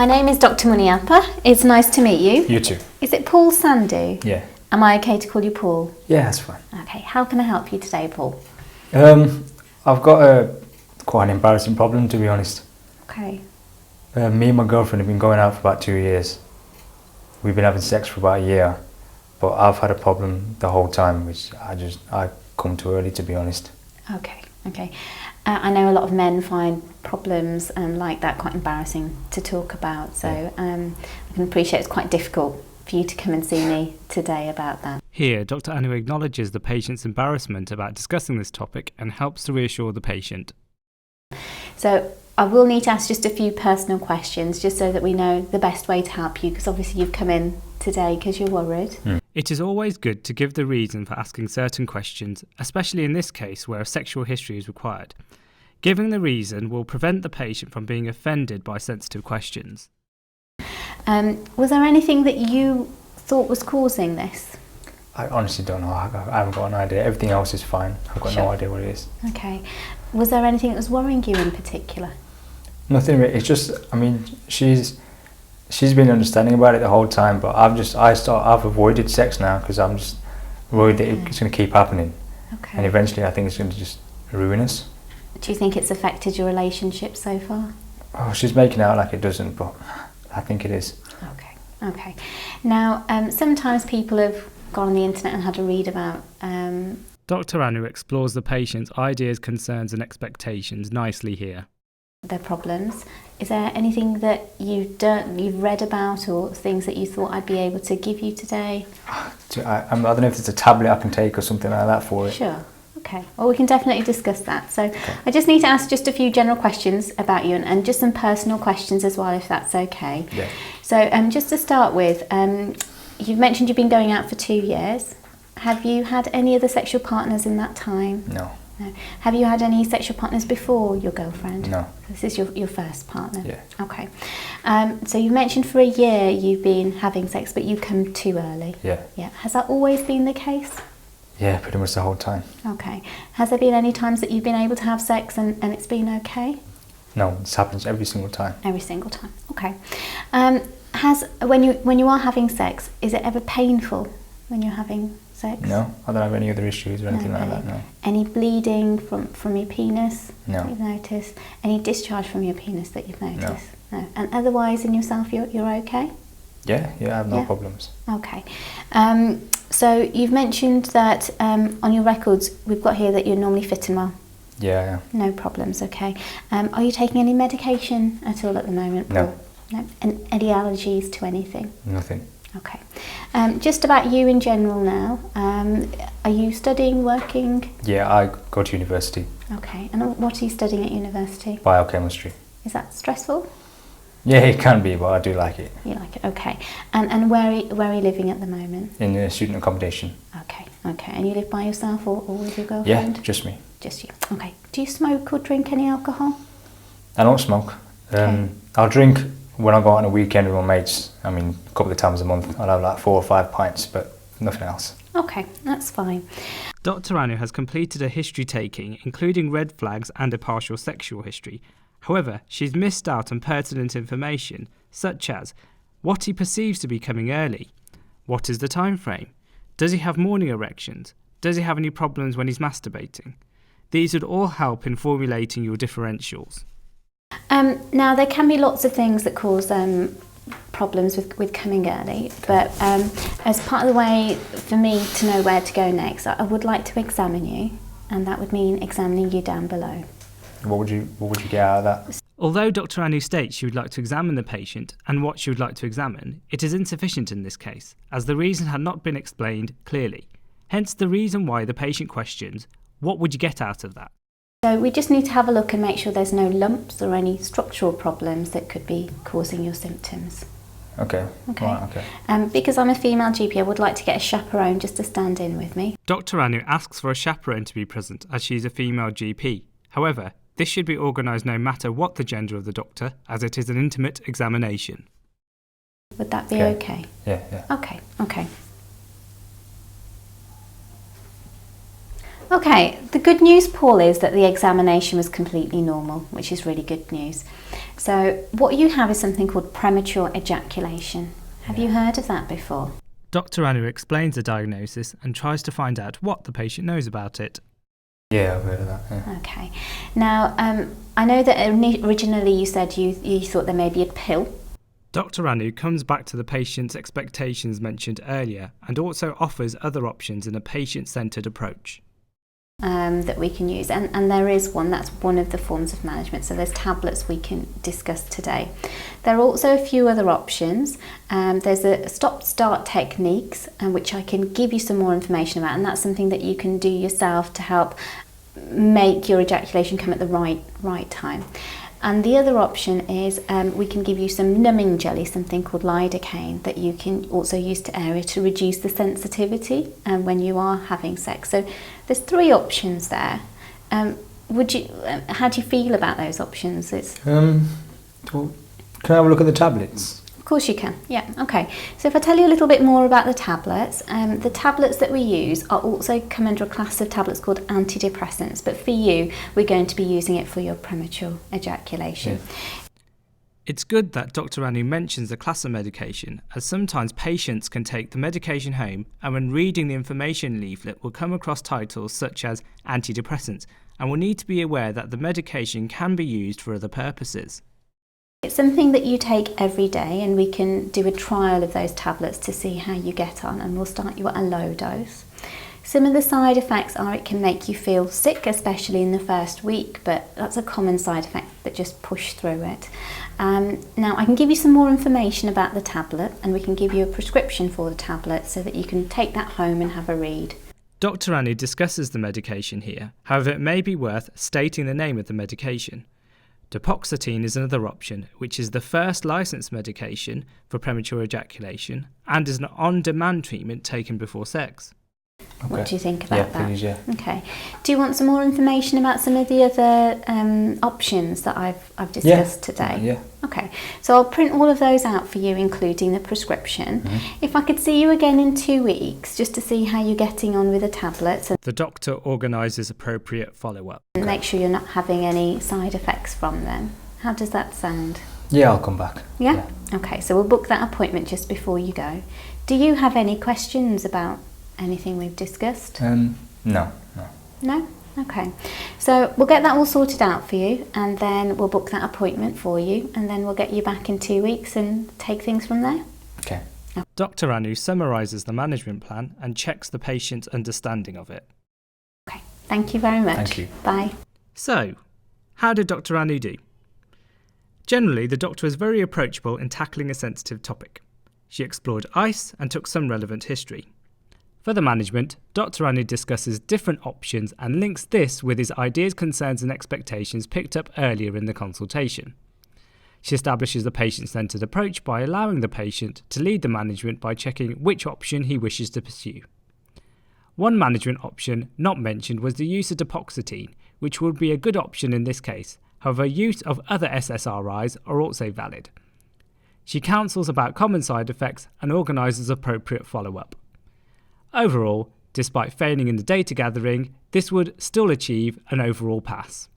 My name is Dr. Muniyappa. It's nice to meet you. You too. Is it Paul Sandhu? Yeah. Am I okay to call you Paul? Yeah, that's fine. Okay, how can I help you today, Paul? I've got quite an embarrassing problem, to be honest. Okay. Me and my girlfriend have been going out for about 2 years. We've been having sex for about a year, but I've had a problem the whole time, which I come too early, to be honest. Okay. I know a lot of men find problems like that quite embarrassing to talk about, so I can appreciate it's quite difficult for you to come and see me today about that. Here, Dr. Anu acknowledges the patient's embarrassment about discussing this topic and helps to reassure the patient. So I will need to ask just a few personal questions just so that we know the best way to help you, because obviously you've come in today because you're worried. It is always good to give the reason for asking certain questions, especially in this case where a sexual history is required. Giving the reason will prevent the patient from being offended by sensitive questions. Was there anything that you thought was causing this? I honestly don't know. I haven't got an idea. Everything else is fine. I've got no idea what it is. Okay. Was there anything that was worrying you in particular? Nothing really. It's just, I mean, she's been understanding about it the whole time, but I've avoided sex now because I'm just worried that it's going to keep happening. Okay. And eventually I think it's going to just ruin us. Do you think it's affected your relationship so far? Oh, she's making out like it doesn't, but I think it is. Okay. Now, sometimes people have gone on the internet and had a read about... Dr. Anu explores the patient's ideas, concerns and expectations nicely here. their problems. Is there anything that you've read about or things that you thought I'd be able to give you today? I don't know if there's a tablet I can take or something like that for it. Sure. Okay, well we can definitely discuss that. So I just need to ask just a few general questions about you and just some personal questions as well, if that's okay. Yeah. So just to start with, you've mentioned you've been going out for 2 years. Have you had any other sexual partners in that time? No. No. Have you had any sexual partners before your girlfriend? No. This is your first partner? Yeah. Okay. So you mentioned for a year you've been having sex, but you come too early. Yeah. Yeah. Has that always been the case? Yeah, pretty much the whole time. Okay. Has there been any times that you've been able to have sex and it's been okay? No, this happens every single time. Every single time. Okay. When you are having sex, is it ever painful when you're having sex? No, I don't have any other issues or anything like that, no. Any bleeding from your penis No. that you've noticed? Any discharge from your penis that you've noticed? No. And otherwise in yourself you're okay? Yeah, I have no problems. Okay. So you've mentioned that on your records we've got here that you're normally fit and well. Yeah. No problems, okay. Are you taking any medication at all at the moment, Paul? No. And any allergies to anything? Nothing. Okay. Just about you in general now. Are you studying, working? Yeah, I go to university. Okay. And what are you studying at university? Biochemistry. Is that stressful? Yeah, it can be, but I do like it. You like it, okay. And where are you living at the moment? In student accommodation. Okay. And you live by yourself or with your girlfriend? Yeah, just me. Just you. Okay. Do you smoke or drink any alcohol? I don't smoke. I'll drink when I go out on a weekend with my mates. I mean, a couple of times a month. I'll have like 4 or 5 pints, but nothing else. Okay, that's fine. Dr. Anu has completed a history taking, including red flags and a partial sexual history. However, she's missed out on pertinent information, such as what he perceives to be coming early, what is the time frame, does he have morning erections, does he have any problems when he's masturbating. These would all help in formulating your differentials. Now, there can be lots of things that cause problems with coming early, but as part of the way for me to know where to go next, I would like to examine you, and that would mean examining you down below. What would you get out of that? Although Dr. Anu states she would like to examine the patient and what she would like to examine, it is insufficient in this case, as the reason had not been explained clearly. Hence the reason why the patient questions, what would you get out of that? So we just need to have a look and make sure there's no lumps or any structural problems that could be causing your symptoms. Okay. Right, okay. Because I'm a female GP, I would like to get a chaperone just to stand in with me. Dr. Anu asks for a chaperone to be present as she's a female GP. However, this should be organised no matter what the gender of the doctor, as it is an intimate examination. Would that be okay? Yeah. Okay. Okay, the good news, Paul, is that the examination was completely normal, which is really good news. So what you have is something called premature ejaculation. Have you heard of that before? Dr. Anu explains the diagnosis and tries to find out what the patient knows about it. Yeah, I've heard of that. Yeah. Okay. Now, I know that originally you said you thought there may be a pill. Dr. Anu comes back to the patient's expectations mentioned earlier and also offers other options in a patient-centred approach. That we can use, and there is one. That's one of the forms of management. So there's tablets we can discuss today. There are also a few other options. There's a stop-start techniques, which I can give you some more information about, and that's something that you can do yourself to help make your ejaculation come at the right time. And the other option is we can give you some numbing jelly, something called lidocaine, that you can also use to area to reduce the sensitivity when you are having sex. So there's 3 options there. How do you feel about those options? Well, can I have a look at the tablets? Of course you can, yeah, okay. So if I tell you a little bit more about the tablets that we use are also come under a class of tablets called antidepressants, but for you, we're going to be using it for your premature ejaculation. Yeah. It's good that Dr. Anu mentions the class of medication, as sometimes patients can take the medication home and when reading the information leaflet will come across titles such as antidepressants and will need to be aware that the medication can be used for other purposes. It's something that you take every day, and we can do a trial of those tablets to see how you get on, and we'll start you at a low dose. Some of the side effects are it can make you feel sick, especially in the first week, but that's a common side effect, but just push through it. Now I can give you some more information about the tablet, and we can give you a prescription for the tablet so that you can take that home and have a read. Dr. Anu discusses the medication here, however it may be worth stating the name of the medication. Duloxetine is another option, which is the first licensed medication for premature ejaculation and is an on-demand treatment taken before sex. Okay. What do you think about that? Please, yeah. Okay. Do you want some more information about some of the other options that I've discussed today? Yeah. Okay. So I'll print all of those out for you, including the prescription. If I could see you again in 2 weeks, just to see how you're getting on with the tablets. The doctor organises appropriate follow-up. And make sure you're not having any side effects from them. How does that sound? Yeah, I'll come back. Yeah? Okay, so we'll book that appointment just before you go. Do you have any questions about anything we've discussed? No. No? Okay. So we'll get that all sorted out for you, and then we'll book that appointment for you, and then we'll get you back in 2 weeks and take things from there. Okay. Dr. Anu summarises the management plan and checks the patient's understanding of it. Okay. Thank you very much. Thank you. Bye. So, how did Dr. Anu do? Generally, the doctor was very approachable in tackling a sensitive topic. She explored ICE and took some relevant history. For the management, Dr. Anu discusses different options and links this with his ideas, concerns and expectations picked up earlier in the consultation. She establishes a patient-centred approach by allowing the patient to lead the management by checking which option he wishes to pursue. One management option not mentioned was the use of duloxetine, which would be a good option in this case. However, use of other SSRIs are also valid. She counsels about common side effects and organises appropriate follow-up. Overall, despite failing in the data gathering, this would still achieve an overall pass.